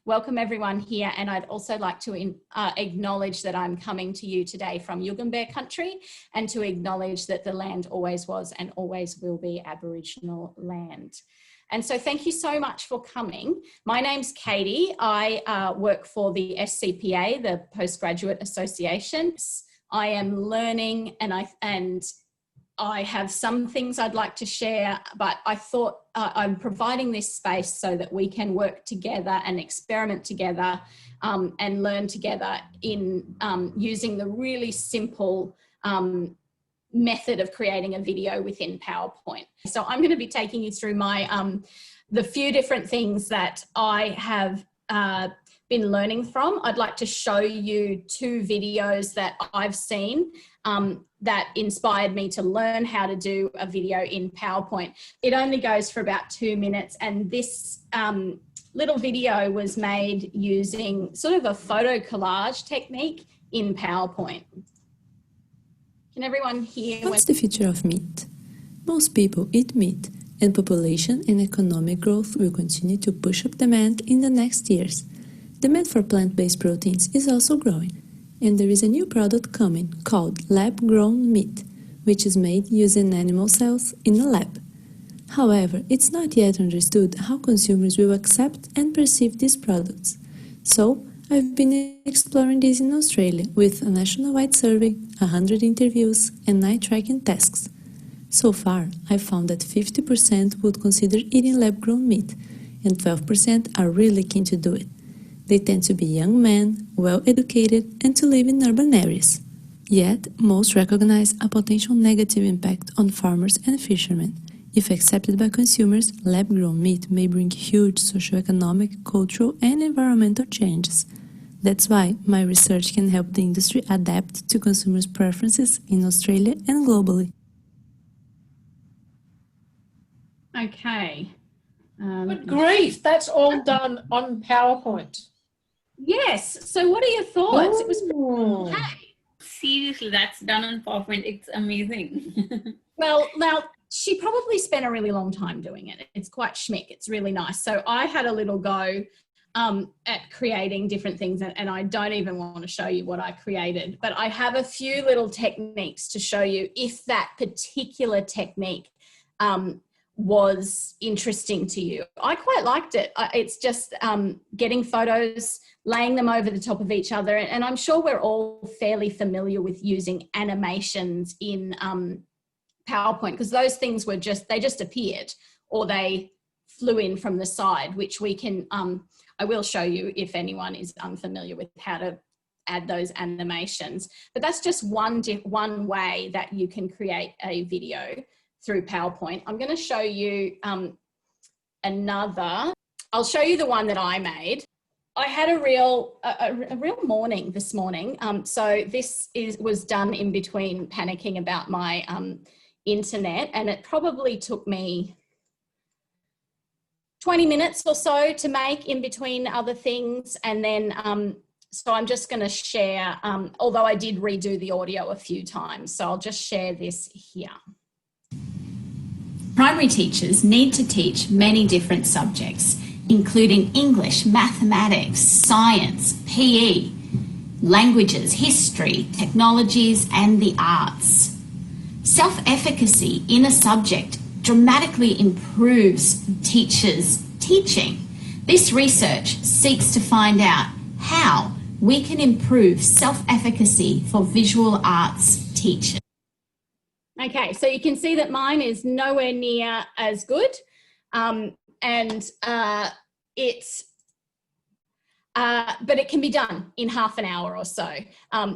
welcome everyone here, and I'd also like to acknowledge that I'm coming to you today from Yugambeh country, and to acknowledge that the land always was and always will be Aboriginal land. And so thank you so much for coming. My name's Katie. I work for the SCPA, the Postgraduate Association. I am learning, and I have some things I'd like to share, but I thought I'm providing this space so that we can work together and experiment together and learn together in using the really simple method of creating a video within PowerPoint. So I'm going to be taking you through my the few different things that I have been learning from. I'd like to show you 2 videos that I've seen that inspired me to learn how to do a video in PowerPoint. It only goes for about 2 minutes, and this little video was made using sort of a photo collage technique in PowerPoint. Can everyone hear? What's the future of meat? Most people eat meat, and population and economic growth will continue to push up demand in the next years. Demand for plant-based proteins is also growing, and there is a new product coming called lab-grown meat, which is made using animal cells in a lab. However, it's not yet understood how consumers will accept and perceive these products. So, I've been exploring this in Australia with a nationwide survey, 100 interviews, and 9 tracking tasks. So far, I found that 50% would consider eating lab-grown meat, and 12% are really keen to do it. They tend to be young men, well-educated, and to live in urban areas. Yet, most recognize a potential negative impact on farmers and fishermen. If accepted by consumers, lab-grown meat may bring huge socioeconomic, cultural, and environmental changes. That's why my research can help the industry adapt to consumers' preferences in Australia and globally. Okay. Good grief, that's all done on PowerPoint. Yes. So what are your thoughts? It was okay. Seriously, that's done on PowerPoint. It's amazing. Well, now she probably spent a really long time doing it. It's quite schmick. It's really nice. So I had a little go at creating different things, and I don't even want to show you what I created, but I have a few little techniques to show you if that particular technique was interesting to you. I quite liked it. It's just getting photos, laying them over the top of each other, and I'm sure we're all fairly familiar with using animations in PowerPoint, because those things were they just appeared, or they flew in from the side, which we can, I will show you if anyone is unfamiliar with how to add those animations. But that's just one way that you can create a video through PowerPoint. I'm going to show you another. I'll show you the one that I made. I had a real morning this morning. So this was done in between panicking about my internet, and it probably took me 20 minutes or so to make in between other things. And then, so I'm just going to share, although I did redo the audio a few times, so I'll just share this here. Primary teachers need to teach many different subjects, including English, mathematics, science, PE, languages, history, technologies, and the arts. Self-efficacy in a subject dramatically improves teachers' teaching. This research seeks to find out how we can improve self-efficacy for visual arts teachers. Okay, so you can see that mine is nowhere near as good, but it can be done in half an hour or so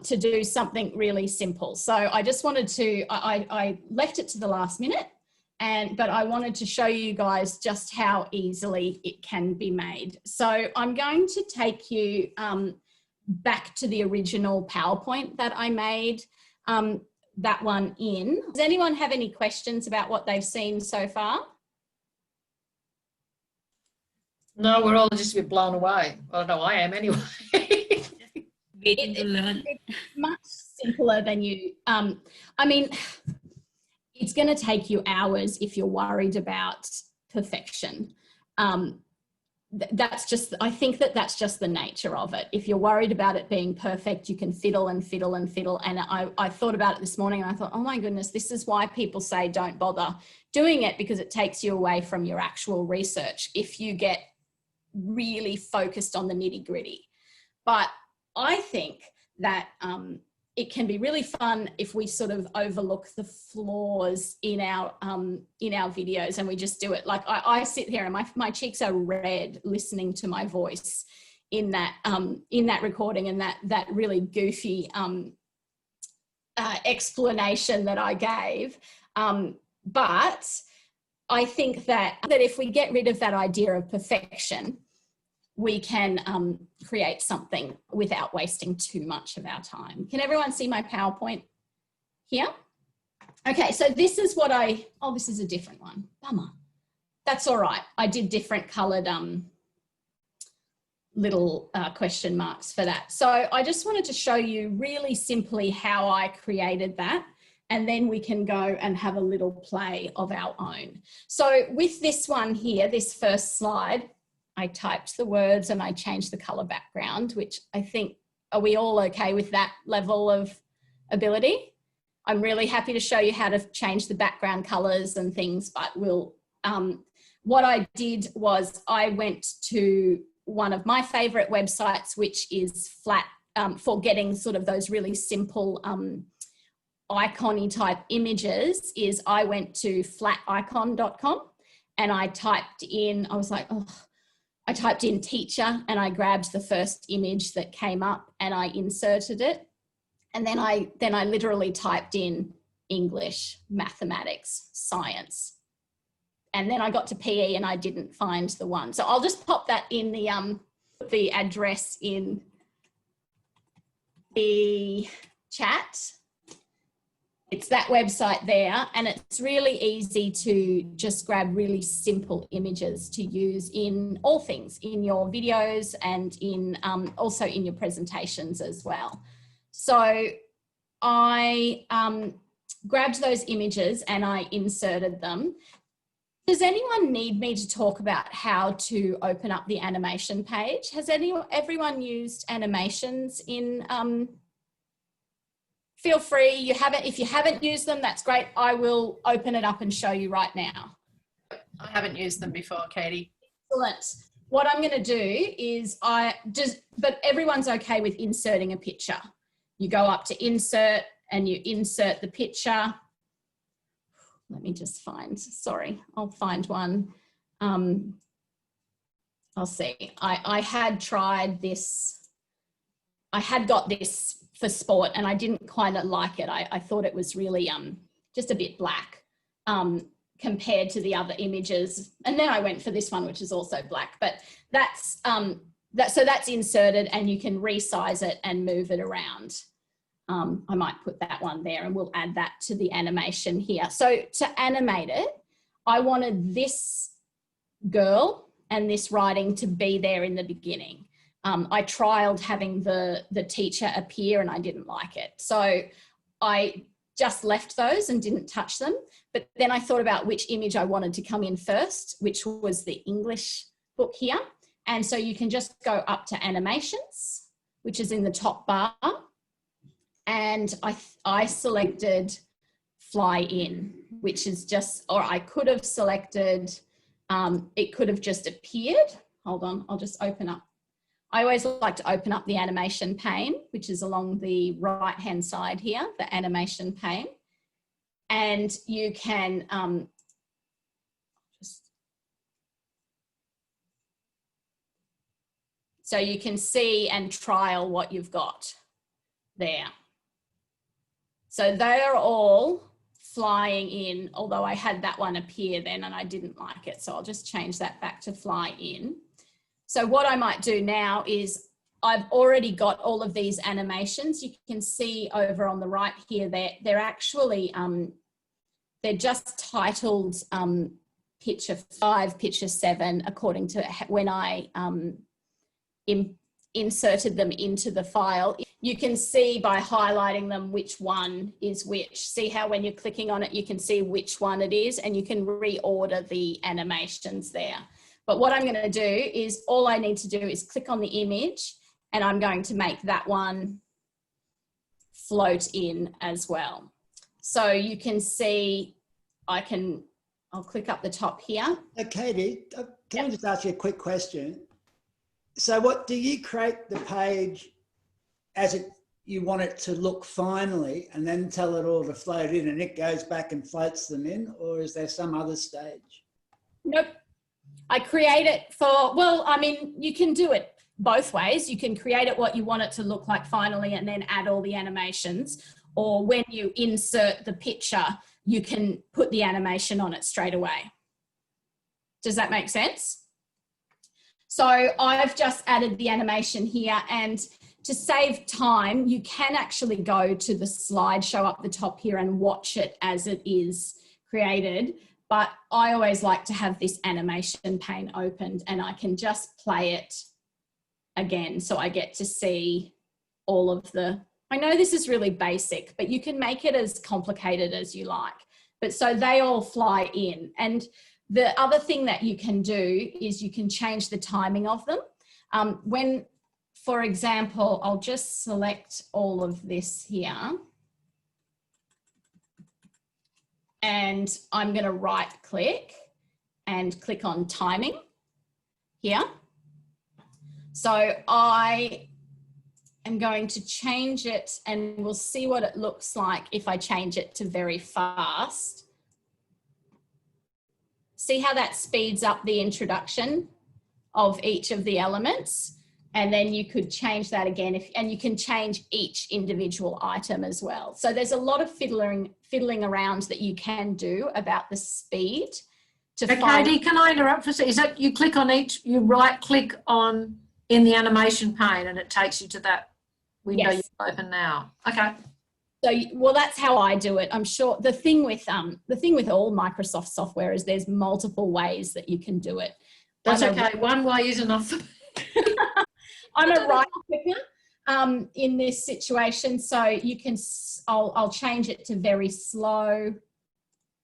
to do something really simple. So I just wanted to, I left it to the last minute, but I wanted to show you guys just how easily it can be made. So I'm going to take you back to the original PowerPoint that I made that one in. Does anyone have any questions about what they've seen so far? No, we're all just a bit blown away. Well, no, I am anyway. Waiting to learn. It's much simpler than you, I mean, it's going to take you hours if you're worried about perfection. I think that's just the nature of it. If you're worried about it being perfect, you can fiddle and fiddle and fiddle. And I thought about it this morning and I thought, oh my goodness, this is why people say don't bother doing it, because it takes you away from your actual research if you get really focused on the nitty gritty. But I think that it can be really fun if we sort of overlook the flaws in our videos and we just do it. Like I sit here and my cheeks are red listening to my voice in that recording and that really goofy explanation that I gave. But I think that if we get rid of that idea of perfection, we can create something without wasting too much of our time. Can everyone see my PowerPoint here? Okay, so this is what oh, this is a different one. Bummer. That's all right. I did different coloured little question marks for that. So I just wanted to show you really simply how I created that, and then we can go and have a little play of our own. So with this one here, this first slide, I typed the words and I changed the colour background, which I think, are we all okay with that level of ability? I'm really happy to show you how to change the background colours and things, but what I did was I went to one of my favourite websites, which is Flat, for getting sort of those really simple icon-y type images, is I went to flaticon.com and I typed in, I was like, oh, I typed in teacher and I grabbed the first image that came up and I inserted it. And then I literally typed in English, mathematics, science. And then I got to PE and I didn't find the one. So I'll just pop that in the address in the chat. It's that website there, and it's really easy to just grab really simple images to use in all things, in your videos and in also in your presentations as well. So I grabbed those images and I inserted them. Does anyone need me to talk about how to open up the animation page? Has everyone used animations in feel free, if you haven't used them, that's great. I will open it up and show you right now. I haven't used them before, Katie. Excellent. What I'm going to do is but everyone's okay with inserting a picture. You go up to insert and you insert the picture. Let me just I'll find one. I'll see. I had tried this. I had got this for sport and I didn't kind of like it. I thought it was really just a bit black compared to the other images. And then I went for this one, which is also black, but so that's inserted and you can resize it and move it around. I might put that one there and we'll add that to the animation here. So to animate it, I wanted this girl and this writing to be there in the beginning. I trialed having the teacher appear and I didn't like it. So I just left those and didn't touch them. But then I thought about which image I wanted to come in first, which was the English book here. And so you can just go up to animations, which is in the top bar. And I selected fly in, which is just, or I could have selected, it could have just appeared. Hold on, I'll just open up. I always like to open up the animation pane, which is along the right-hand side here, the animation pane. And you can so you can see and trial what you've got there. So they're all flying in, although I had that one appear then and I didn't like it. So I'll just change that back to fly in. So what I might do now is I've already got all of these animations. You can see over on the right here, they're actually, they're just titled picture 5, picture 7, according to when I inserted them into the file. You can see by highlighting them which one is which. See how when you're clicking on it, you can see which one it is and you can reorder the animations there. But what I'm going to do is all I need to do is click on the image, and I'm going to make that one float in as well. So you can see, I'll click up the top here. Katie, can I just ask you a quick question? So what, do you create the page as you want it to look finally and then tell it all to float in and it goes back and floats them in, or is there some other stage? Nope. I create it for, well, I mean, you can do it both ways. You can create it what you want it to look like finally and then add all the animations, or when you insert the picture, you can put the animation on it straight away. Does that make sense? So I've just added the animation here, and to save time, you can actually go to the slideshow up the top here and watch it as it is created. But I always like to have this animation pane opened, and I can just play it again. So I get to see all of the, I know this is really basic, but you can make it as complicated as you like. But so they all fly in. And the other thing that you can do is you can change the timing of them. When, for example, I'll just select all of this here. And I'm going to right click and click on timing here. So I am going to change it, and we'll see what it looks like if I change it to very fast. See how that speeds up the introduction of each of the elements? And then you could change that again, and you can change each individual item as well. So there's a lot of fiddling around that you can do about the speed to find. Katie, can I interrupt for a second? Is that you click on each, you right click on in the animation pane and it takes you to that window? Yes. You open now. Okay. So, well, that's how I do it. I'm sure the thing with all Microsoft software is there's multiple ways that you can do it. That's okay. One way is enough. I'm a right clicker in this situation, so you can, I'll change it to very slow,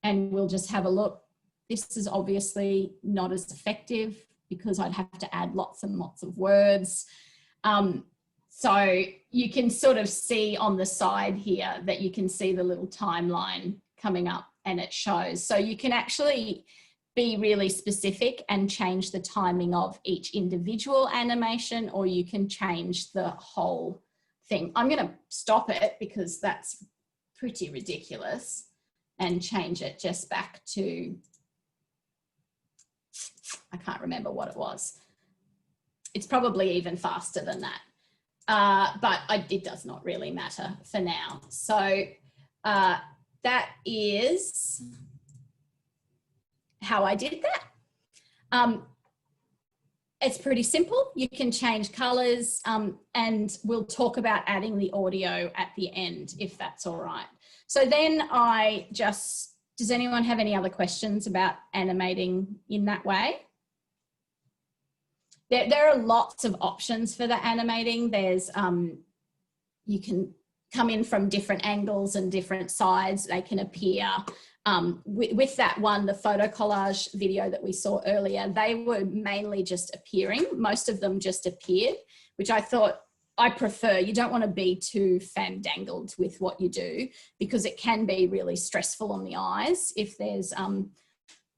and we'll just have a look. This is obviously not as effective because I'd have to add lots and lots of words. So you can sort of see on the side here that you can see the little timeline coming up, and it shows. So you can actually be really specific and change the timing of each individual animation, or you can change the whole thing. I'm going to stop it because that's pretty ridiculous and change it just back to, I can't remember what it was. It's probably even faster than that, but it does not really matter for now. So that is how I did that. It's pretty simple. You can change colors, and we'll talk about adding the audio at the end if that's all right. So then does anyone have any other questions about animating in that way? There are lots of options for the animating. There's, you can come in from different angles and different sides. They can appear. With that one, the photo collage video that we saw earlier, they were mainly just appearing. Most of them just appeared, which I thought I prefer. You don't want to be too fandangled with what you do because it can be really stressful on the eyes if there's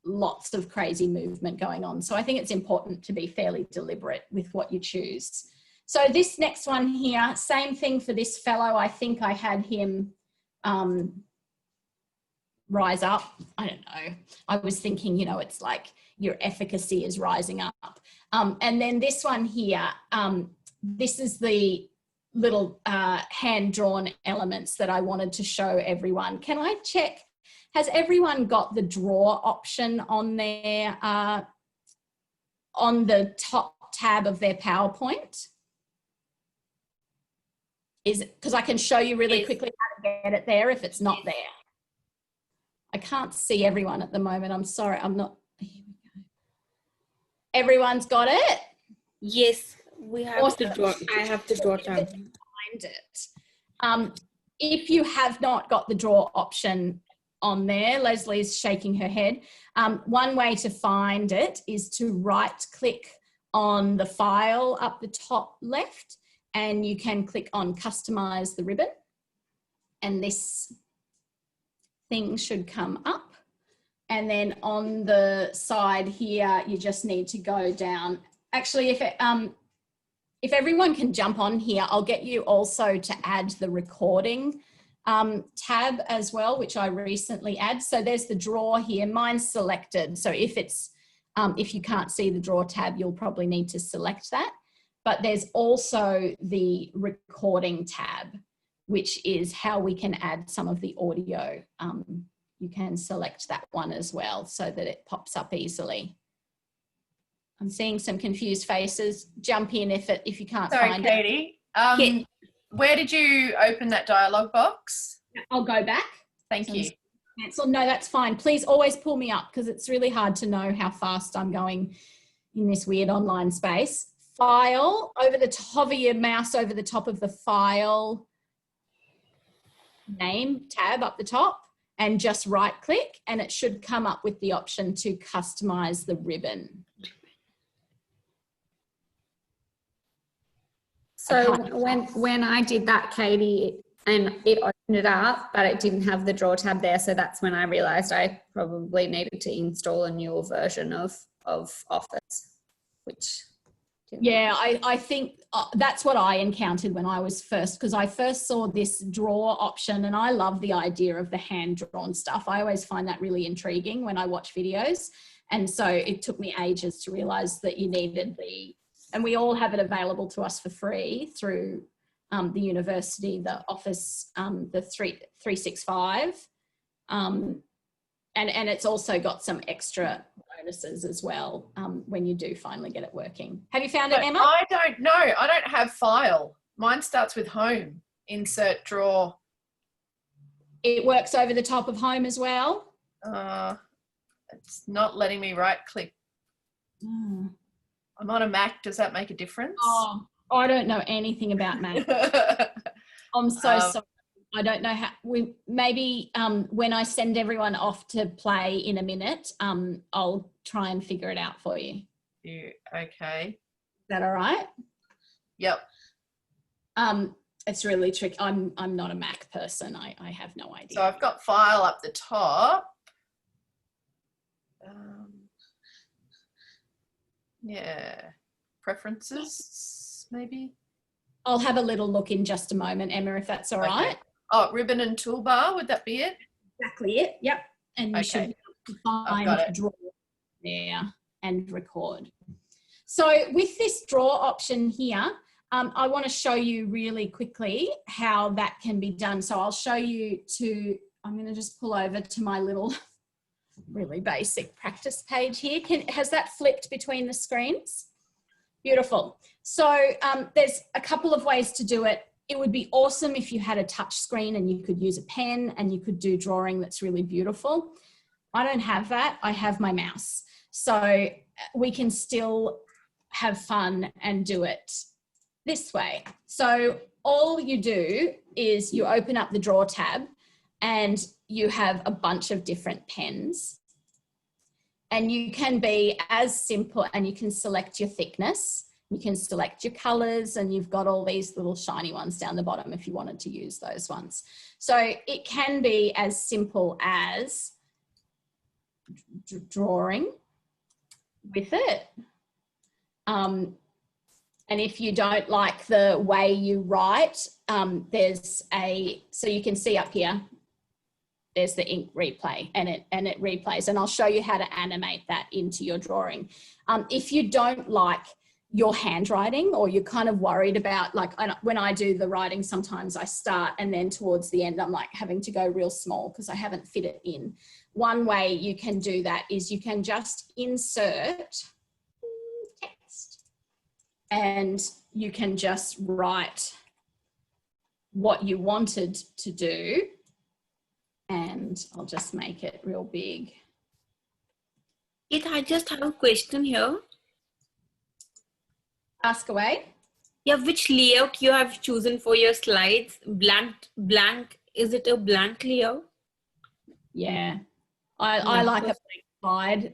lots of crazy movement going on. So I think it's important to be fairly deliberate with what you choose. So this next one here, same thing for this fellow. I think I had him rise up. I don't know. I was thinking, you know, it's like your efficacy is rising up. And then this one here, this is the little hand-drawn elements that I wanted to show everyone. Can I check, has everyone got the draw option on their, on the top tab of their PowerPoint? Because I can show you really quickly how to get it there if it's not there. I can't see everyone at the moment. I'm sorry. I'm not. Here we go. Everyone's got it? Yes, we have Awesome. to draw. I have to draw down. Find it. If you have not got the draw option, on there. Leslie's shaking her head. One way to find it is to right click on the file up the top left, and you can click on customize the ribbon, and this thing should come up. And then on the side here, you just need to go down. Actually, if everyone can jump on here, I'll get you also to add the recording tab as well, which I recently added. So there's the draw here, mine's selected. So if you can't see the draw tab, you'll probably need to select that. But there's also the recording tab, which is how we can add some of the audio. You can select that one as well so that it pops up easily. I'm seeing some confused faces. Jump in if you can't find it. Sorry, Katie. Where did you open that dialog box? I'll go back. Thank you. Cancel. No, that's fine. Please always pull me up because it's really hard to know how fast I'm going in this weird online space. File, hover your mouse over the top of the file name tab up the top and just right click, and it should come up with the option to customize the ribbon. So when I did that, Katie, and it opened it up, but it didn't have the draw tab there. So that's when I realized I probably needed to install a newer version of Office, which. Yeah, I think that's what I encountered when I was because I first saw this draw option, and I love the idea of the hand-drawn stuff. I always find that really intriguing when I watch videos. And so it took me ages to realize that you needed and we all have it available to us for free through the university, the Office, the 365. And it's also got some extra bonuses as well when you do finally get it working. Have you found it, Emma? I don't know. I don't have file. Mine starts with home, insert, draw. It works over the top of home as well? It's not letting me right click. I'm on a Mac. Does that make a difference? Oh, I don't know anything about Mac. I'm so sorry. I don't know how maybe when I send everyone off to play in a minute, I'll try and figure it out for you. Okay. Is that all right? Yep. It's really tricky. I'm not a Mac person. I have no idea. So I've got file up the top. Yeah. Preferences, maybe? I'll have a little look in just a moment, Emma, if that's all right. Oh, ribbon and toolbar, would that be it? Exactly it, yep. And you should find draw there and record. So with this draw option here, I want to show you really quickly how that can be done. So I'll show you I'm going to just pull over to my little really basic practice page here. Has that flipped between the screens? Beautiful. So there's a couple of ways to do it. It would be awesome if you had a touch screen and you could use a pen and you could do drawing that's really beautiful. I don't have that. I have my mouse. So we can still have fun and do it this way. So all you do is you open up the draw tab and you have a bunch of different pens. And you can be as simple, and you can select your thickness. You can select your colors, and you've got all these little shiny ones down the bottom if you wanted to use those ones. So it can be as simple as drawing with it. And if you don't like the way you write, so you can see up here, there's the ink replay, and it replays, and I'll show you how to animate that into your drawing. If you don't like your handwriting, or you're kind of worried about, like when I do the writing, sometimes I start and then towards the end I'm like having to go real small because I haven't fit it in. One way you can do that is you can just insert text, and you can just write what you wanted to do, and I'll just make it real big. I just have a question here. Ask away. Yeah, which layout you have chosen for your slides? Blank, is it a blank layout? Yeah. I like a blank slide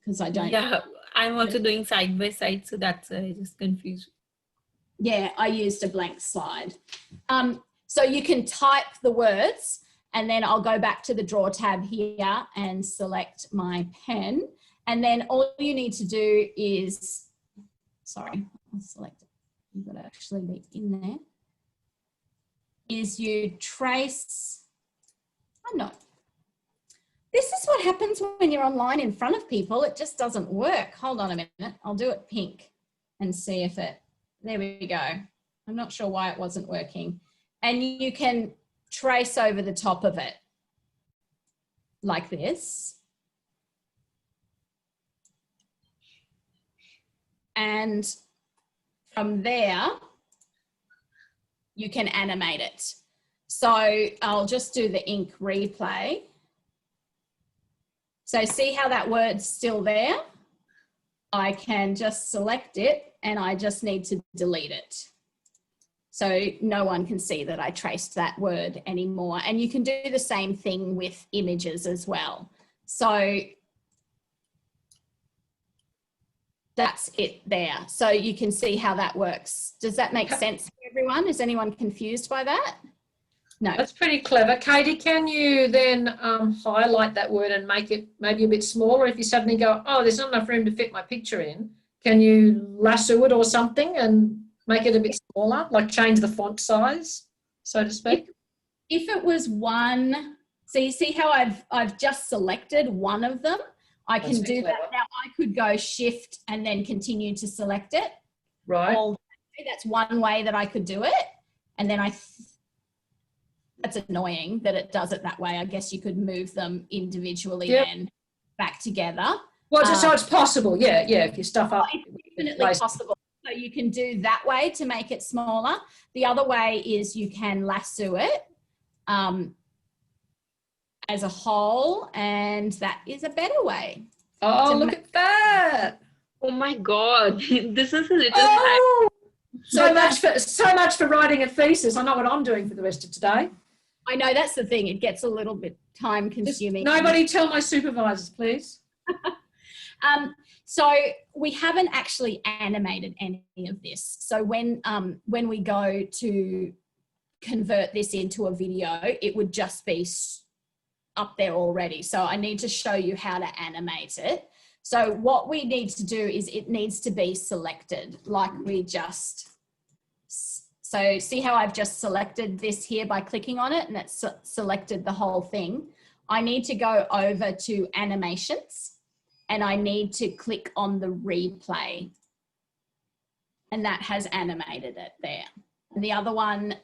because I don't. Yeah, I'm also doing side by side, so that's just confused. Yeah, I used a blank slide. So you can type the words, and then I'll go back to the draw tab here and select my pen. And then all you need to do is, sorry, I'll select it. You've got to actually be in there. Is you trace, oh no. This is what happens when you're online in front of people. It just doesn't work. Hold on a minute. I'll do it pink and see if it, there we go. I'm not sure why it wasn't working. And you can trace over the top of it like this. And from there, you can animate it. So I'll just do the ink replay. So see how that word's still there? I can just select it and I just need to delete it. So no one can see that I traced that word anymore. And you can do the same thing with images as well. So that's it there. So you can see how that works. Does that make sense to everyone? Is anyone confused by that? No. That's pretty clever. Katie, can you then highlight that word and make it maybe a bit smaller? If you suddenly go, oh, there's not enough room to fit my picture in, can you lasso it or something and make it a bit smaller, like change the font size, so to speak? If it was one, so you see how I've just selected one of them? I can do that. Now I could go shift and then continue to select it. Right. That's one way that I could do it. And then that's annoying that it does it that way. I guess you could move them individually then back together. Well, so it's possible, yeah, if you stuff up. It's definitely possible. So you can do that way to make it smaller. The other way is you can lasso it as a whole, and that is a better way. Oh, look at that. Oh my God, this is a little Oh, so much for writing a thesis. I know what I'm doing for the rest of today. I know, that's the thing. It gets a little bit time consuming. Nobody tell my supervisors, please. So we haven't actually animated any of this. So when we go to convert this into a video, it would just be up there already. So I need to show you how to animate it. So what we need to do is it needs to be selected like we just, so see how I've just selected this here by clicking on it and it's selected the whole thing. I need to go over to animations and I need to click on the replay and that has animated it there. And the other one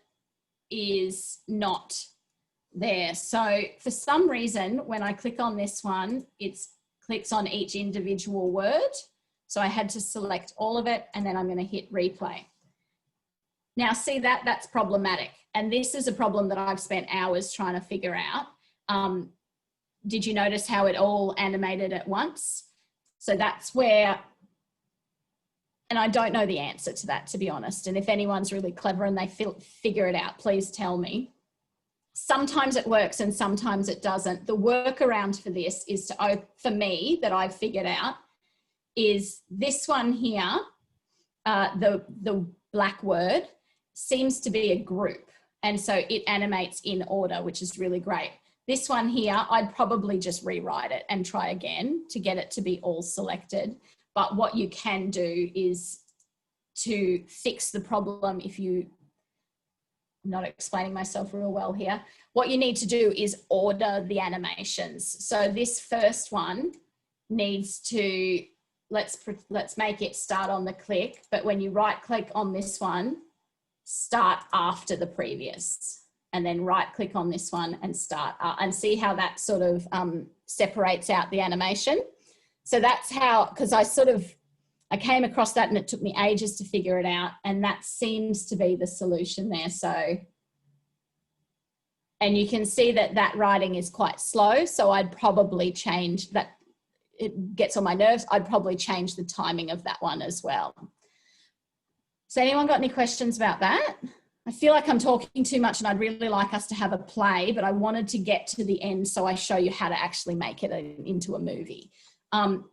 is not there. So for some reason, when I click on this one, it clicks on each individual word. So I had to select all of it and then I'm going to hit replay. Now see that's problematic. And this is a problem that I've spent hours trying to figure out. Did you notice how it all animated at once? So that's where, and I don't know the answer to that, to be honest. And if anyone's really clever and they figure it out, please tell me. Sometimes it works and sometimes it doesn't. The workaround for this is to, for me, that I've figured out, is this one here, the black word, seems to be a group. And so it animates in order, which is really great. This one here, I'd probably just rewrite it and try again to get it to be all selected. But what you can do is to fix the problem if you, I'm not explaining myself real well here. What you need to do is order the animations. So this first one needs to, let's make it start on the click, but when you right click on this one, start after the previous. And then right click on this one and start and see how that sort of separates out the animation. So that's how, because I came across that and it took me ages to figure it out, and that seems to be the solution there. So, and you can see that that writing is quite slow, so I'd probably change that. It gets on my nerves. I'd probably change the timing of that one as well. So anyone got any questions about that? I feel like I'm talking too much and I'd really like us to have a play, but I wanted to get to the end so I show you how to actually make it into a movie.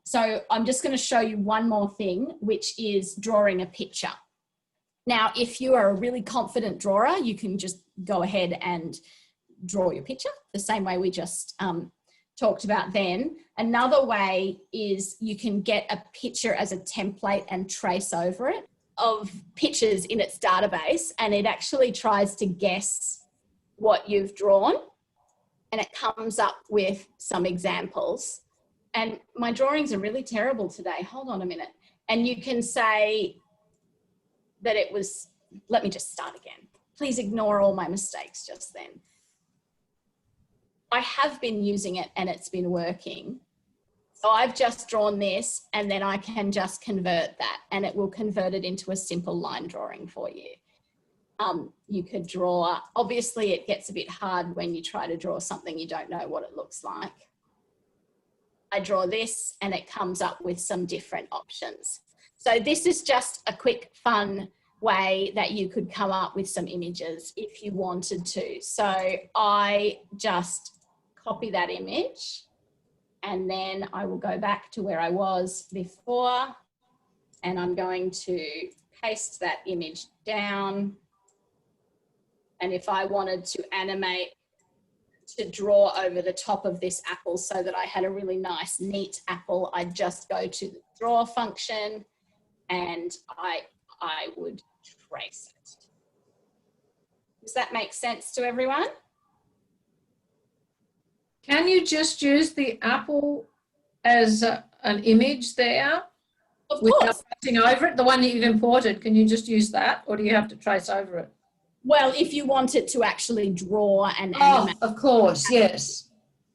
So I'm just going to show you one more thing, which is drawing a picture. Now, if you are a really confident drawer, you can just go ahead and draw your picture the same way we just talked about then. Another way is you can get a picture as a template and trace over it of pictures in its database, and it actually tries to guess what you've drawn, and it comes up with some examples. And my drawings are really terrible today. Hold on a minute. And you can say that it was, let me just start again. Please ignore all my mistakes just then. I have been using it and it's been working. So I've just drawn this, and then I can just convert that, and it will convert it into a simple line drawing for you. You could draw, obviously it gets a bit hard when you try to draw something you don't know what it looks like. I draw this and it comes up with some different options. So this is just a quick, fun way that you could come up with some images if you wanted to. So I just copy that image, and then I will go back to where I was before, and I'm going to paste that image down. And if I wanted to animate, to draw over the top of this apple so that I had a really nice, neat apple, I'd just go to the draw function and I would trace it. Does that make sense to everyone? Can you just use the apple as an image there? Of without course. tracing over it? The one that you've imported, can you just use that, or do you have to trace over it? Well, if you want it to actually draw and Oh, animate. of course, yes.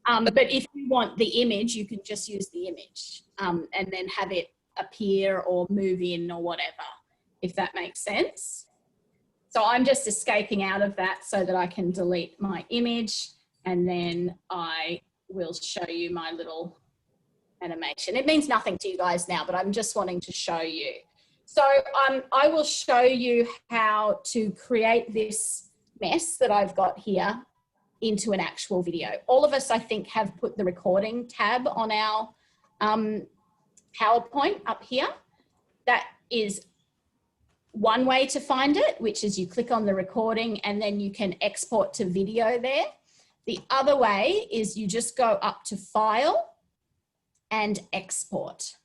But if you want the image, you can just use the image and then have it appear or move in or whatever, if that makes sense. So I'm just escaping out of that so that I can delete my image, and then I will show you my little animation. It means nothing to you guys now, but I'm just wanting to show you. So I will show you how to create this mess that I've got here into an actual video. All of us, I think, have put the recording tab on our PowerPoint up here. That is one way to find it, which is you click on the recording and then you can export to video there. The other way is you just go up to File and Export.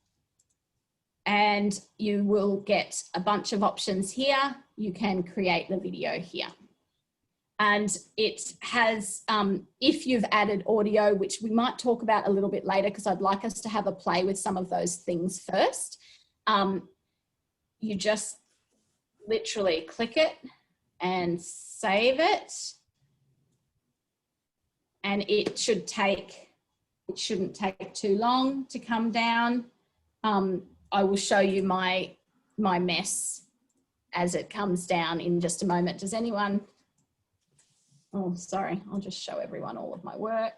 And you will get a bunch of options here. You can create the video here. And it has, if you've added audio, which we might talk about a little bit later because I'd like us to have a play with some of those things first, you just literally click it and save it. And it shouldn't take too long to come down. I will show you my mess as it comes down in just a moment. Does anyone, oh, sorry, I'll just show everyone all of my work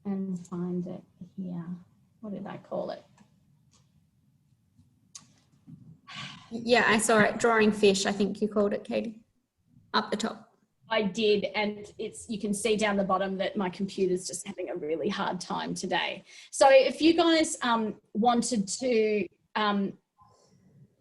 and find it here. What did I call it? Yeah, I saw it. Drawing fish, I think you called it, Katie, up the top. I did, and you can see down the bottom that my computer's just having a really hard time today. So if you guys wanted to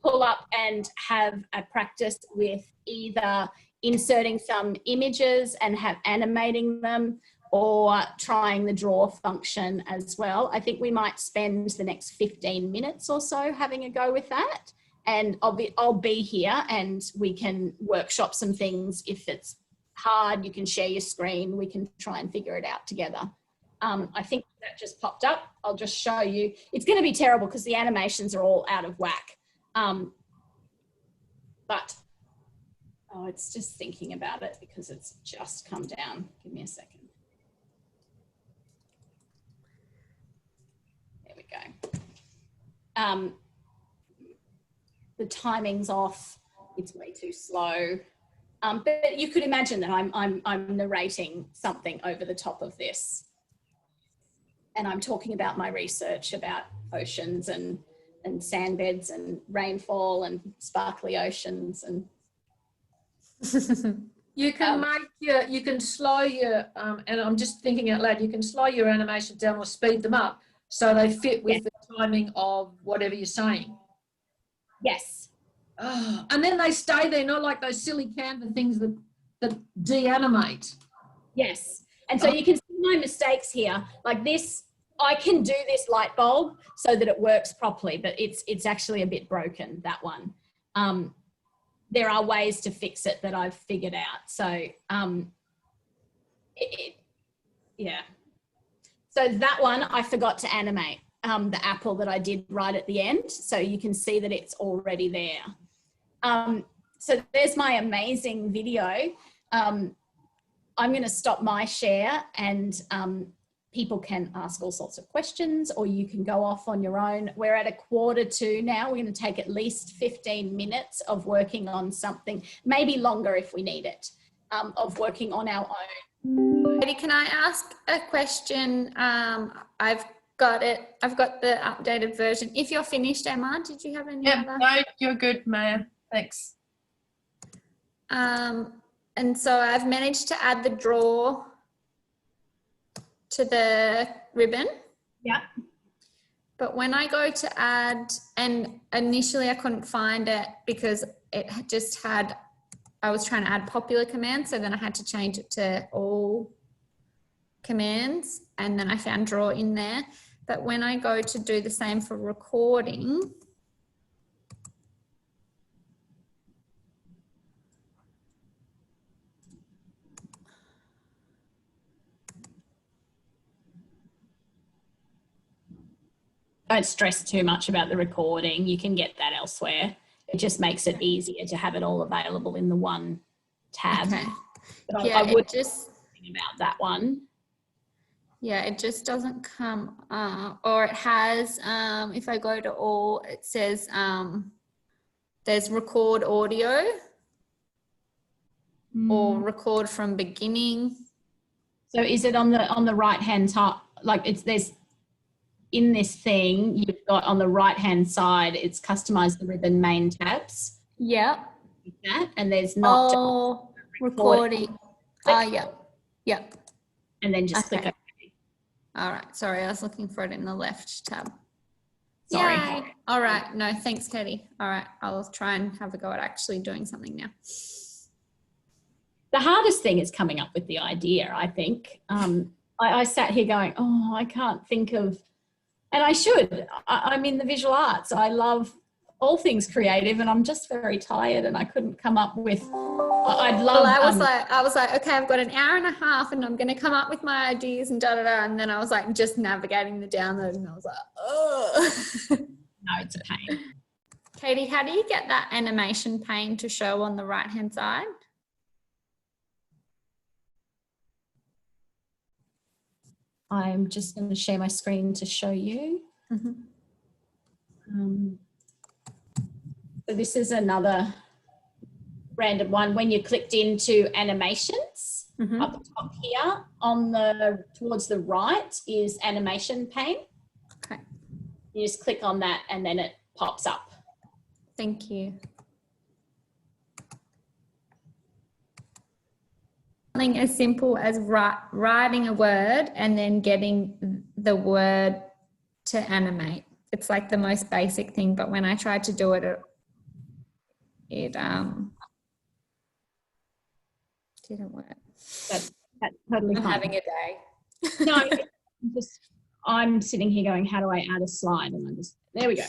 pull up and have a practice with either inserting some images and animating them, or trying the draw function as well, I think we might spend the next 15 minutes or so having a go with that. And I'll be here and we can workshop some things. If it's hard, you can share your screen. We can try and figure it out together. I think that just popped up. I'll just show you. It's going to be terrible because the animations are all out of whack. But, oh, it's just thinking about it because it's just come down. Give me a second. There we go. The timing's off. It's way too slow. But you could imagine that I'm narrating something over the top of this. And I'm talking about my research about oceans and sand beds and rainfall and sparkly oceans. And You can you can slow your, and I'm just thinking out loud, you can slow your animations down or speed them up so they fit with the timing of whatever you're saying. Yes. Oh, and then they stay there, not like those silly Canva things that de-animate. Yes. And so you can see my mistakes here. Like this, I can do this light bulb so that it works properly, but it's actually a bit broken, that one. There are ways to fix it that I've figured out. So, yeah. So that one, I forgot to animate, the apple that I did right at the end. So you can see that it's already there. So there's my amazing video. I'm going to stop my share and people can ask all sorts of questions, or you can go off on your own. We're at 1:45 now. We're going to take at least 15 minutes of working on something, maybe longer if we need it, of working on our own. Katie, can I ask a question? I've got it. I've got the updated version. If you're finished, Emma, did you have any other? No, you're good, Maya. Thanks. And so I've managed to add the draw to the ribbon. Yeah. But when I go to add, and initially I couldn't find it because it just had, I was trying to add popular commands. So then I had to change it to all commands, and then I found draw in there. But when I go to do the same for recording, don't stress too much about the recording. You can get that elsewhere. It just makes it easier to have it all available in the one tab. okay. But Yeah, I would just think about that one. Yeah, it just doesn't come up. Or it has, if I go to all, it says there's record audio or record from beginning. So is it on the right hand top? Like there's in this thing, you've got on the right hand side, it's customize the ribbon main tabs. Yeah. That, and there's not recording. Yeah. Yeah. And then just Okay. click OK. All right. Sorry, I was looking for it in the left tab. Sorry. Yay. All right. No, thanks, Katie. All right. I'll try and have a go at actually doing something now. The hardest thing is coming up with the idea, I think. I sat here going, oh, I can't think of, and I should. I'm in the visual arts. I love all things creative, and I'm just very tired, and I couldn't come up with. I'd love. Well, I was like, okay, I've got an hour and a half, and I'm going to come up with my ideas and da da da. And then I was like, just navigating the download, and I was like, oh. No, it's a pain. Katie, how do you get that animation pane to show on the right hand side? I'm just going to share my screen to show you. So this is another random one. When you clicked into animations, up the top here, on the towards the right is animation pane. Okay. You just click on that and then it pops up. Thank you. Something as simple as writing a word and then getting the word to animate. It's like the most basic thing, but when I tried to do it, it didn't work. That's totally fine. I'm having a day. No, I'm sitting here going, how do I add a slide? And there we go.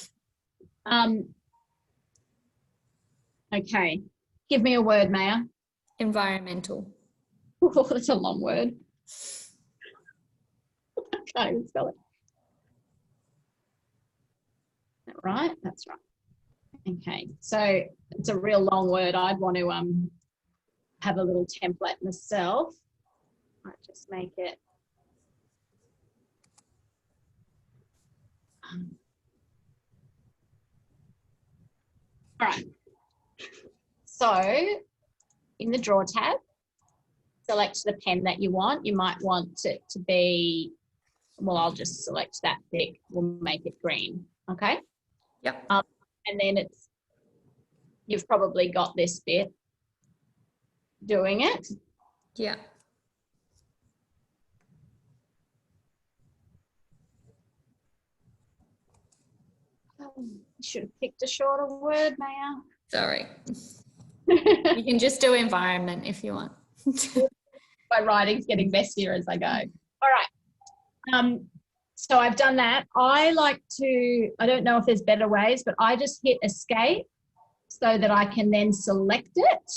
Okay, give me a word, Maya. Environmental. Oh, that's a long word. I can't even spell it. Is that right? That's right. Okay, so it's a real long word. I'd want to have a little template myself. I just make it. All right. So in the draw tab, select the pen that you want. You might want it to be, well, I'll just select that thick. We'll make it green. Okay. Yep. And then you've probably got this bit. doing it. Yeah. Should have picked a shorter word, Maya. Sorry. You can just do environment if you want. My writing's getting messier as I go. All right. So I've done that. I like to, I don't know if there's better ways, but I just hit escape so that I can then select it.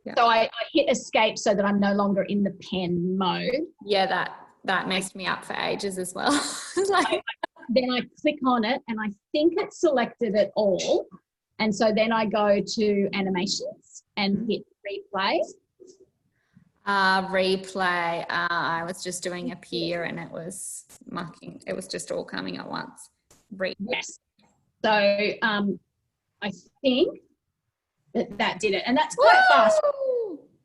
Yeah. So I hit escape so that I'm no longer in the pen mode. Yeah, that messed me up for ages as well. Like, then I click on it and I think it's selected it all. And so then I go to animations and hit replay. Replay. I was just doing appear and it was mucking. It was just all coming at once. Replay. Yes. So I think that did it. And that's quite fast.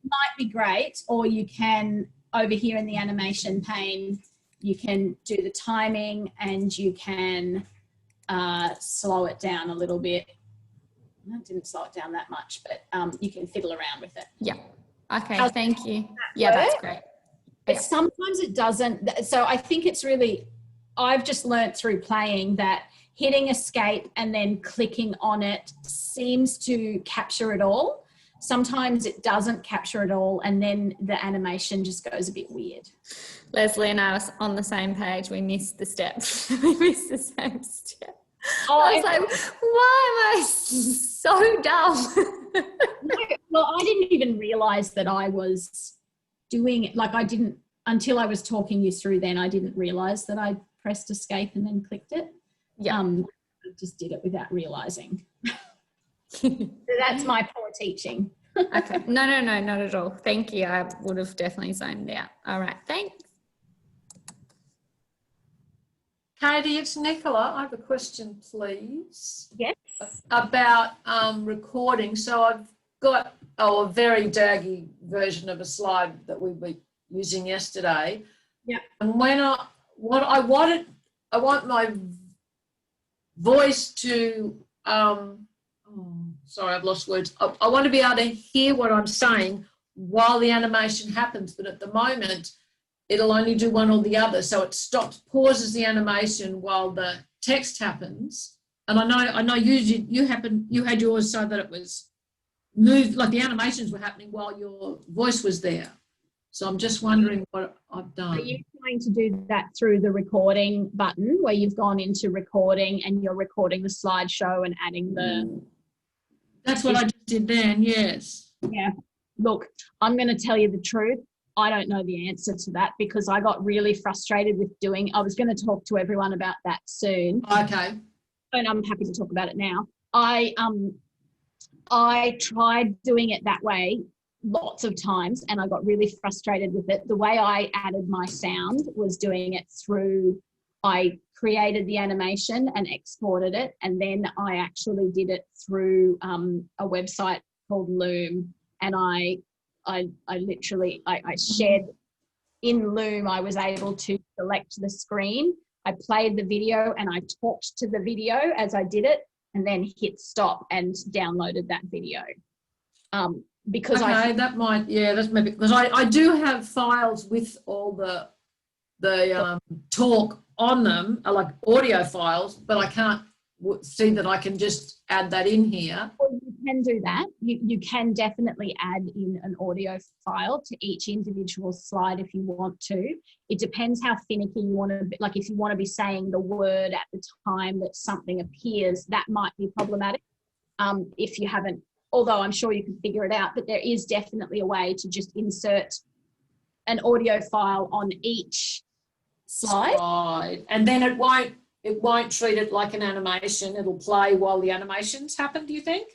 Might be great. Or you can, over here in the animation pane, you can do the timing and you can slow it down a little bit. I didn't slow it down that much, but you can fiddle around with it. Yeah. Okay, thank you. Yeah, that's great. But sometimes it doesn't. So I think it's really, I've just learnt through playing that hitting escape and then clicking on it seems to capture it all. Sometimes it doesn't capture it all and then the animation just goes a bit weird. Leslie and I was on the same page. We missed the step. We missed the same step. Oh, I was like, why am I so dumb? Well, I didn't even realise that I was doing it. Like I didn't, until I was talking you through then, I didn't realise that I pressed escape and then clicked it. Yeah. I just did it without realising. So that's my poor teaching. Okay. No, not at all. Thank you. I would have definitely zoned out. All right. Thanks. Katie, it's Nicola. I have a question, please. Yes. About recording. So I've got a very daggy version of a slide that we were using yesterday. Yeah. And when I want my voice to sorry, I've lost words. I want to be able to hear what I'm saying while the animation happens, but at the moment it'll only do one or the other. So it pauses the animation while the text happens. And I know you had yours so that it was moved, like the animations were happening while your voice was there. So I'm just wondering what I've done. Are you trying to do that through the recording button where you've gone into recording and you're recording the slideshow and adding the... That's what I just did then, yes. Yeah. Look, I'm going to tell you the truth. I don't know the answer to that because I got really frustrated with I was going to talk to everyone about that soon. Okay. And I'm happy to talk about it now. I tried doing it that way lots of times and I got really frustrated with it. The way I added my sound was doing it through, I created the animation and exported it, and then I actually did it through a website called Lume, and I literally shared in Lume. I was able to select the screen. I played the video and I talked to the video as I did it, and then hit stop and downloaded that video. Because that might, yeah, that's maybe because I do have files with all the talk on them, like audio files, but I can't see that I can just add that in here. Well, you can do that. You can definitely add in an audio file to each individual slide if you want to. It depends how finicky you want to be. Like if you want to be saying the word at the time that something appears, that might be problematic. If you haven't, although I'm sure you can figure it out, but there is definitely a way to just insert an audio file on each slide. And then it won't treat it like an animation. It'll play while the animations happen, do you think?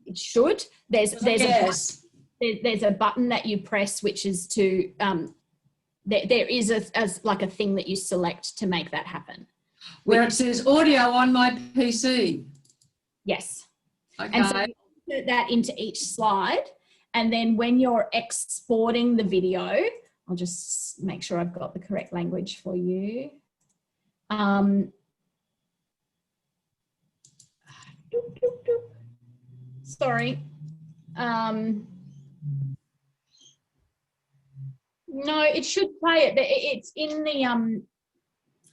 It should. There's a button that you press, which is to, there is like a thing that you select to make that happen. Where it says audio on my PC. Yes. Okay. And so you insert that into each slide. And then when you're exporting the video, I'll just make sure I've got the correct language for you. Sorry. No, it should play it. It's in the,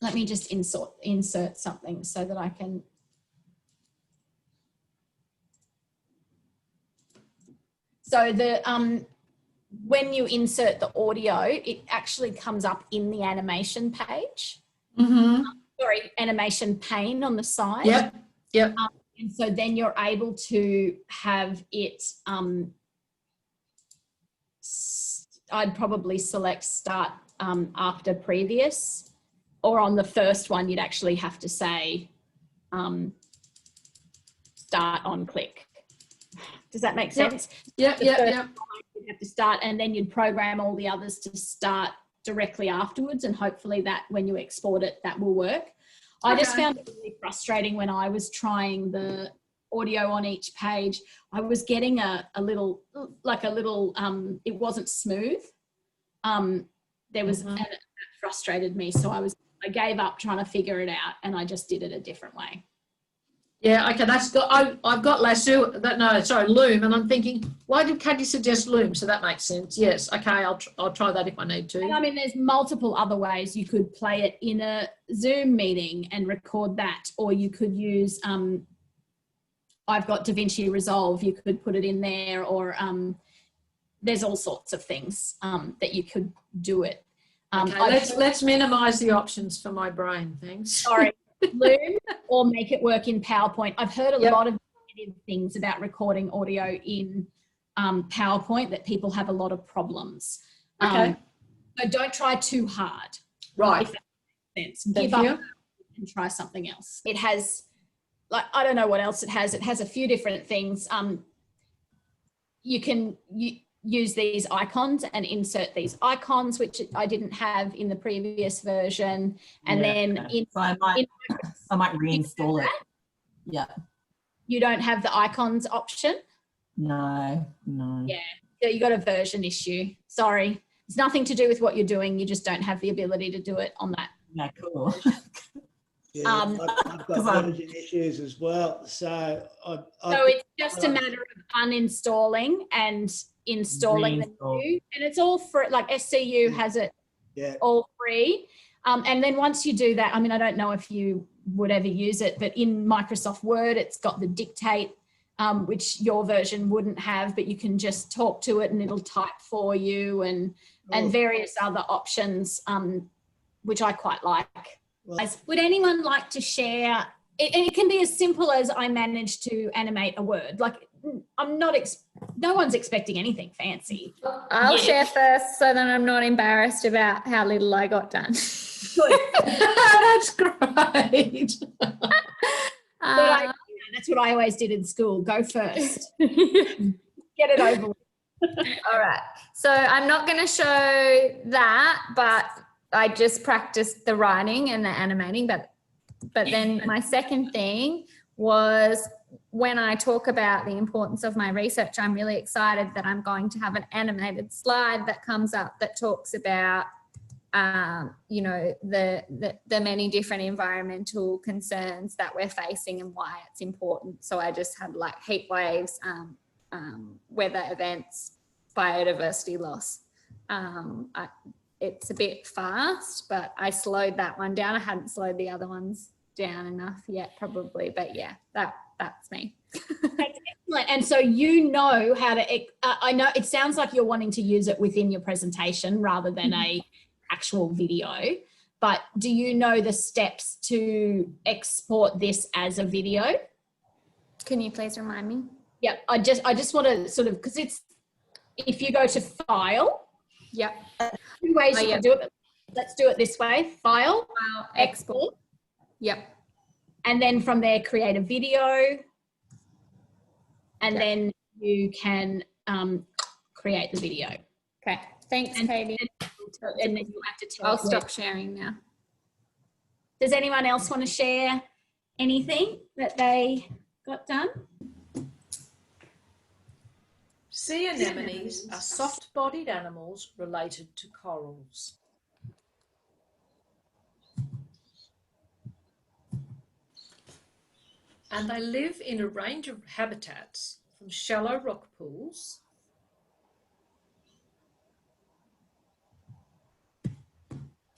let me just insert something so that I can. So the, when you insert the audio, it actually comes up in the animation page. Mm-hmm. Sorry, animation pane on the side. Yep, yep. And so then you're able to have it, I'd probably select start after previous, or on the first one, you'd actually have to say start on click. Does that make sense? Yep, yep, yep. You'd have to start, and then you'd program all the others to start directly afterwards, and hopefully that when you export it, that will work. I just found it really frustrating when I was trying the audio on each page. I was getting a little, it wasn't smooth. There was, and it frustrated me. So I gave up trying to figure it out, and I just did it a different way. Yeah, okay, I've got Lume, and I'm thinking, why did Katie suggest Lume? So that makes sense. Yes, okay, I'll try that if I need to. And I mean, there's multiple other ways. You could play it in a Zoom meeting and record that, or you could use, I've got DaVinci Resolve, you could put it in there, or there's all sorts of things that you could do it. Okay, let's minimize the options for my brain, thanks. Sorry. Lume, or make it work in PowerPoint. I've heard a lot of negative things about recording audio in PowerPoint, that people have a lot of problems. Okay. So don't try too hard. Right. If that makes sense. Give up and try something else. It has, like, I don't know what else it has. It has a few different things. You can use these icons and insert these icons, which I didn't have in the previous version. And then so I might reinstall it. Yeah. You don't have the icons option? No. Yeah, so you got a version issue. Sorry. It's nothing to do with what you're doing. You just don't have the ability to do it on that. Yeah, cool. Yeah, I've got version issues as well. So it's just a matter of uninstalling and installing the new, and it's all free. Like SCU has it all free. And then once you do that, I mean, I don't know if you would ever use it, but in Microsoft Word, it's got the dictate, which your version wouldn't have, but you can just talk to it and it'll type for you, and various other options, which I quite like. Well, would anyone like to share? It can be as simple as I managed to animate a word. Like, I'm not, no one's expecting anything fancy. I'll share first so that I'm not embarrassed about how little I got done. Good. That's great. That's what I always did in school. Go first. Get it over with. All right. So I'm not going to show that, but I just practiced the writing and the animating. But then my second thing was, when I talk about the importance of my research, I'm really excited that I'm going to have an animated slide that comes up that talks about, you know, the many different environmental concerns that we're facing and why it's important. So I just had like heat waves, weather events, biodiversity loss. It's a bit fast, but I slowed that one down. I hadn't slowed the other ones down enough yet, probably, but yeah, that's me. That's excellent. And so you know how to, I know it sounds like you're wanting to use it within your presentation rather than a actual video, but do you know the steps to export this as a video? Can you please remind me? Yeah, I just want to sort of, because it's, if you go to file, yeah, two ways you can do it, but let's do it this way: file, export. Yep. And then from there, create a video, and then you can create the video. Okay. Thanks, Katie. And then you have to tell. I'll stop sharing now. Does anyone else want to share anything that they got done? Sea anemones are soft-bodied animals related to corals. And they live in a range of habitats, from shallow rock pools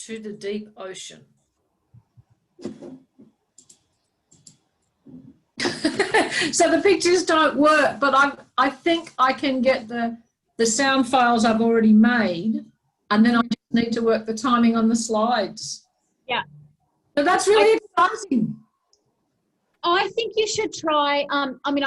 to the deep ocean. So the pictures don't work, but I think I can get the sound files I've already made, and then I just need to work the timing on the slides. Yeah. So that's really exciting. I think you should try, I mean,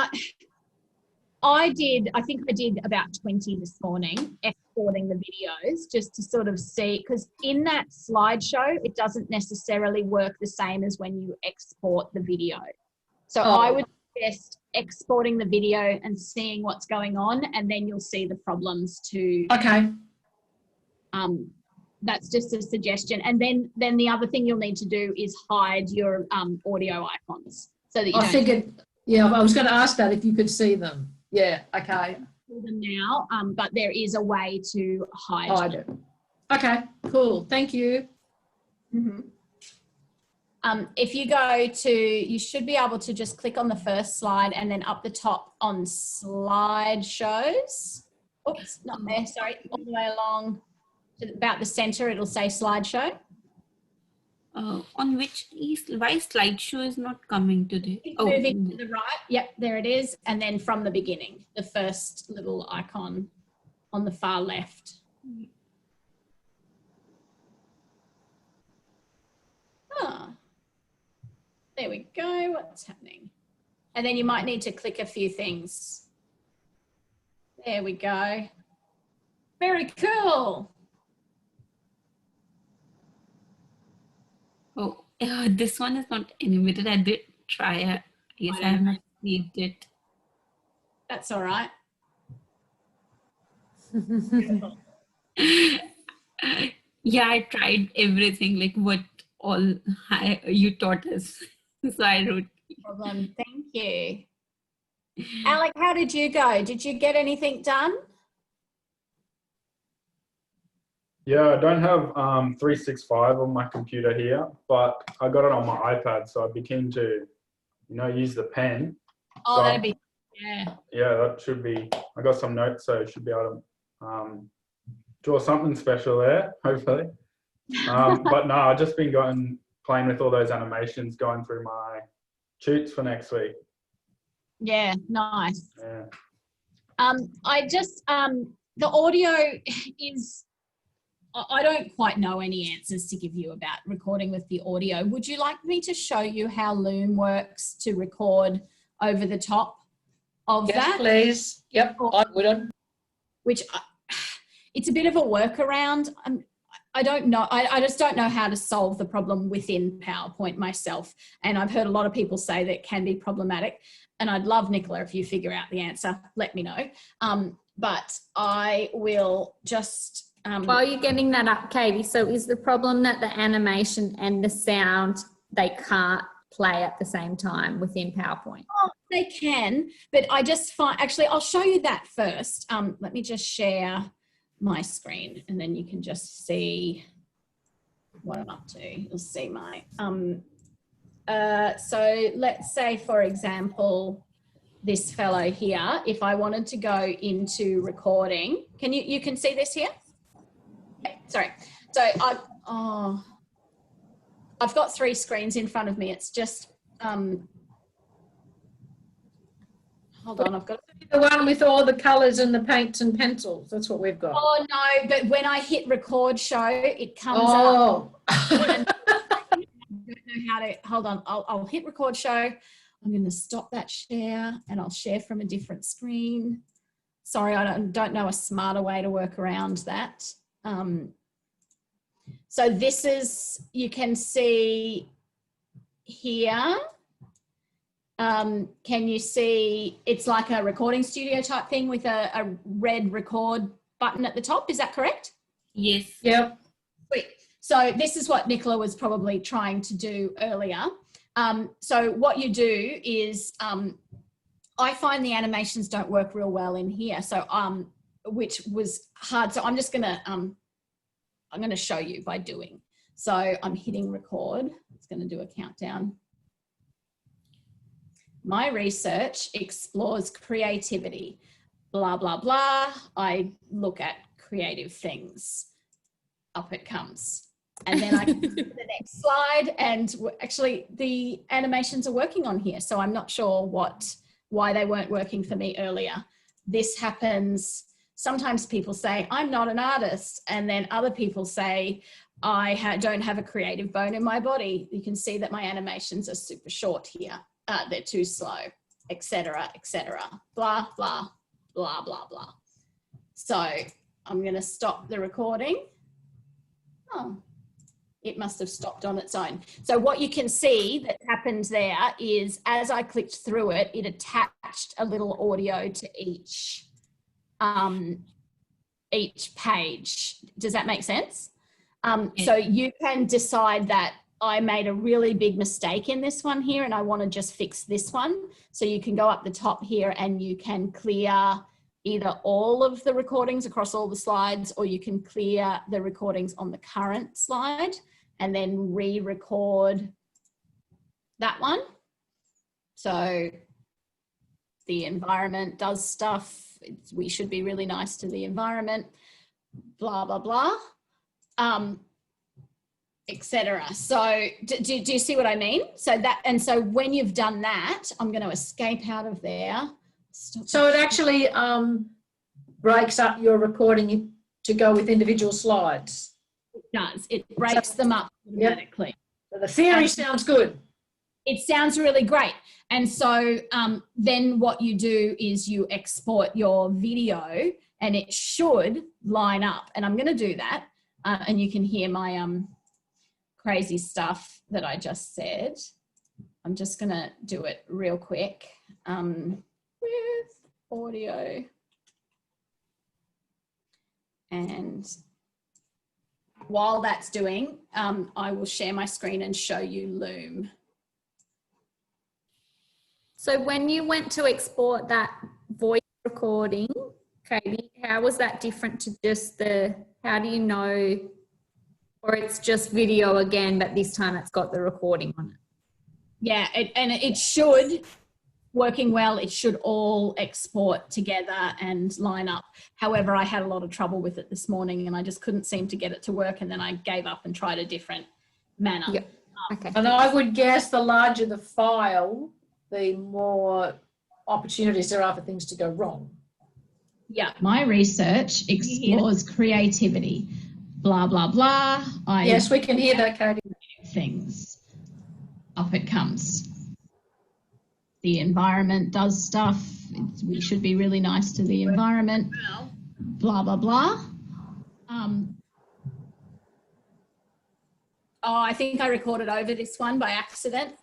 I think I did about 20 this morning, exporting the videos just to sort of see, because in that slideshow, it doesn't necessarily work the same as when you export the video. So I would suggest exporting the video and seeing what's going on, and then you'll see the problems too. Okay. That's just a suggestion. And then the other thing you'll need to do is hide your audio icons so that you I figured, yeah, I was going to ask that if you could see them. Yeah, okay. see them now, but there is a way to hide it. Okay, cool. Thank you. Mm-hmm. If you go to, you should be able to just click on the first slide and then up the top on slideshows. Oops, not there, sorry, all the way along to about the center, it'll say slideshow. On which why slideshow is not coming today? Moving to the right, yep, there it is. And then from the beginning, the first little icon on the far left. There we go, what's happening? And then you might need to click a few things. There we go. Very cool. Oh, this one is not animated. I did try it. Yes, I have not saved it. That's all right. Yeah, I tried everything, like what all you taught us. So I wrote. No problem. Thank you. Alec, how did you go? Did you get anything done? Yeah, I don't have 365 on my computer here, but I got it on my iPad, so I'd be keen to, use the pen. Oh, so that'd be, yeah. Yeah, that should be, I got some notes, so I should be able to draw something special there, hopefully. But no, I've just been playing with all those animations, going through my shoots for next week. Yeah, nice. Yeah. I just, the audio is, I don't quite know any answers to give you about recording with the audio. Would you like me to show you how Lume works to record over the top of that? Yes, please. Yep, I would. Which, it's a bit of a workaround. I don't know. I just don't know how to solve the problem within PowerPoint myself. And I've heard a lot of people say that it can be problematic. And I'd love, Nicola, if you figure out the answer, let me know. But I will just... While you're getting that up, Katie, so is the problem that the animation and the sound, they can't play at the same time within PowerPoint? Oh, they can, but I just find... Actually, I'll show you that first. Let me just share my screen and then you can just see what I'm up to. You'll see my so let's say, for example, this fellow here, if I wanted to go into recording, can you can see this here? Yeah, sorry. So I've got 3 screens in front of me. It's just hold on, I've got the one with all the colours and the paints and pencils. That's what we've got. Oh no, but when I hit record show, it comes up. I don't know how to, hold on, I'll hit record show. I'm going to stop that share and I'll share from a different screen. Sorry, I don't know a smarter way to work around that. So this is, you can see here. Can you see, it's like a recording studio type thing with a red record button at the top. Is that correct? Yes. Yep. Sweet. So this is what Nicola was probably trying to do earlier. So what you do is, I find the animations don't work real well in here. So, which was hard. So I'm just gonna, I'm gonna show you by doing. So I'm hitting record. It's gonna do a countdown. My research explores creativity, blah, blah, blah. I look at creative things. Up it comes. And then I can go to the next slide, and actually the animations are working on here. So I'm not sure why they weren't working for me earlier. This happens. Sometimes people say, I'm not an artist. And then other people say, I don't have a creative bone in my body. You can see that my animations are super short here. They're too slow, etc., blah, blah, blah, blah, blah. So I'm going to stop the recording. Oh, it must have stopped on its own. So what you can see that happened there is as I clicked through it, it attached a little audio to each page. Does that make sense? So you can decide that I made a really big mistake in this one here and I want to just fix this one. So you can go up the top here and you can clear either all of the recordings across all the slides, or you can clear the recordings on the current slide and then re-record that one. So the environment does stuff. We should be really nice to the environment, blah, blah, blah, etc. So do you see what I mean? So so when you've done that, I'm going to escape out of there. So it actually breaks up your recording to go with individual slides. It does. It breaks them up automatically. Yep. So the theory sounds good. It sounds really great. And so then what you do is you export your video and it should line up. And I'm going to do that. And you can hear my crazy stuff that I just said. I'm just going to do it real quick. With audio, and while that's doing, I will share my screen and show you Lume. So when you went to export that voice recording, Katie, how was that different to just how do you know, or it's just video again, but this time it's got the recording on it? Yeah, and it should, working well, it should all export together and line up. However, I had a lot of trouble with it this morning and I just couldn't seem to get it to work, and then I gave up and tried a different manner. Yep. Okay. And I would guess the larger the file, the more opportunities there are for things to go wrong. Yeah. My research explores creativity, blah, blah, blah. Yes, we can hear that, Katie. Things. Up it comes. The environment does stuff. We should be really nice to the environment. Blah, blah, blah. I think I recorded over this one by accident.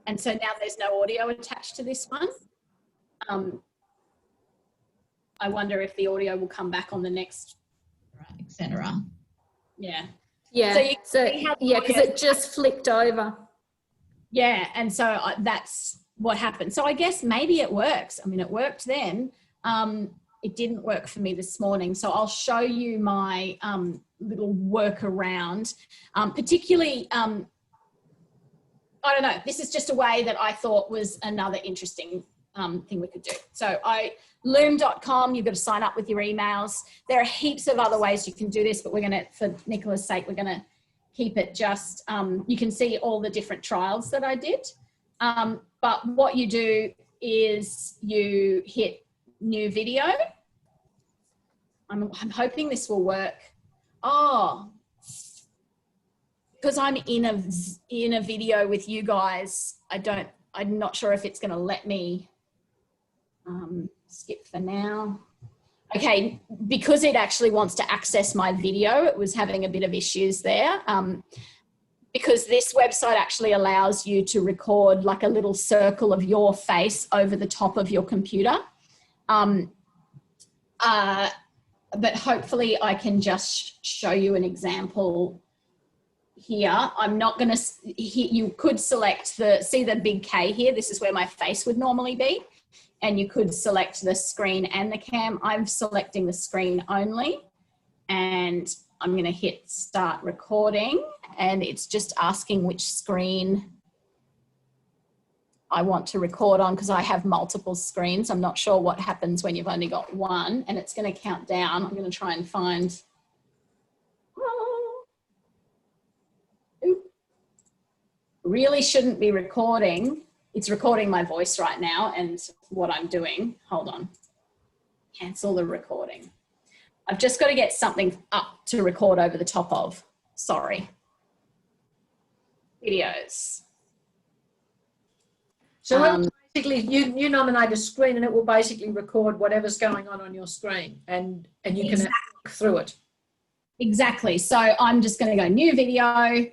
And so now there's no audio attached to this one. I wonder if the audio will come back on the next, etc. Yeah. Yeah. So because it just flipped over. Yeah. And so that's what happened. So I guess maybe it works. I mean, it worked then. It didn't work for me this morning. So I'll show you my little workaround, particularly, I don't know, this is just a way that I thought was another interesting thing we could do. So Lume.com, you've got to sign up with your emails. There are heaps of other ways you can do this, but we're going to, for Nicola's sake, we're going to keep it just, you can see all the different trials that I did. But what you do is you hit new video. I'm hoping this will work. Oh, because I'm in a video with you guys, I'm not sure if it's going to let me skip for now. Okay, because it actually wants to access my video, it was having a bit of issues there. Because this website actually allows you to record like a little circle of your face over the top of your computer. But hopefully I can just show you an example here. I'm not going to, you could select see the big K here. This is where my face would normally be. And you could select the screen and the cam. I'm selecting the screen only. And I'm going to hit start recording, and it's just asking which screen I want to record on because I have multiple screens. I'm not sure what happens when you've only got one, and it's going to count down. I'm going to try and find, really shouldn't be recording. It's recording my voice right now and what I'm doing. Hold on. Cancel the recording. I've just got to get something up to record over the top of. Sorry. Videos. So it will basically, you nominate a screen and it will basically record whatever's going on your screen, and you can look through it. Exactly. So I'm just going to go new video.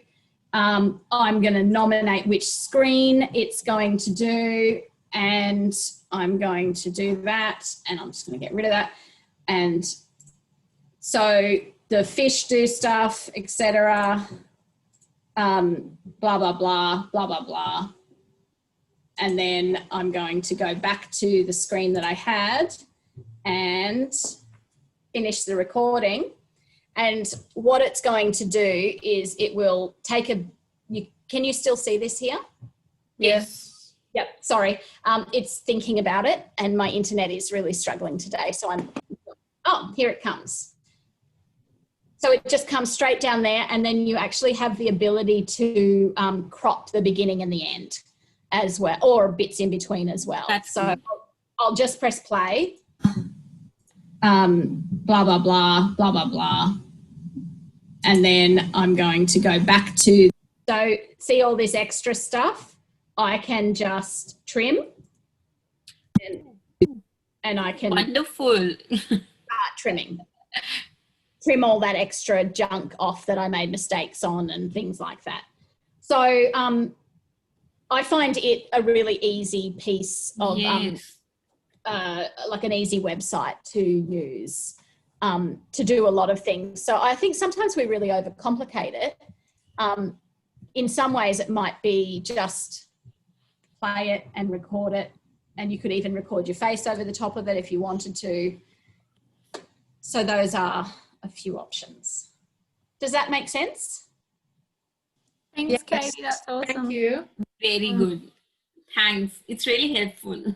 I'm going to nominate which screen it's going to do, and I'm going to do that, and I'm just going to get rid of that. And so the fish do stuff, etc. Blah, blah, blah, blah, blah, blah. And then I'm going to go back to the screen that I had and finish the recording. And what it's going to do is it will take can you still see this here? Yes. Yep, sorry. It's thinking about it, and my internet is really struggling today. So here it comes. So it just comes straight down there, and then you actually have the ability to crop the beginning and the end as well, or bits in between as well. So I'll just press play. Blah, blah, blah, blah, blah, blah. And then I'm going to go back to, so see all this extra stuff? I can just trim and I can Wonderful. Start trimming. Trim all that extra junk off that I made mistakes on and things like that. So I find it a really easy piece of, like an easy website to use to do a lot of things. So I think sometimes we really overcomplicate it. In some ways it might be just play it and record it, and you could even record your face over the top of it if you wanted to. So those are a few options. Does that make sense? Thanks, Yes. Katie. That's awesome. Thank you. Very good. Thanks. It's really helpful.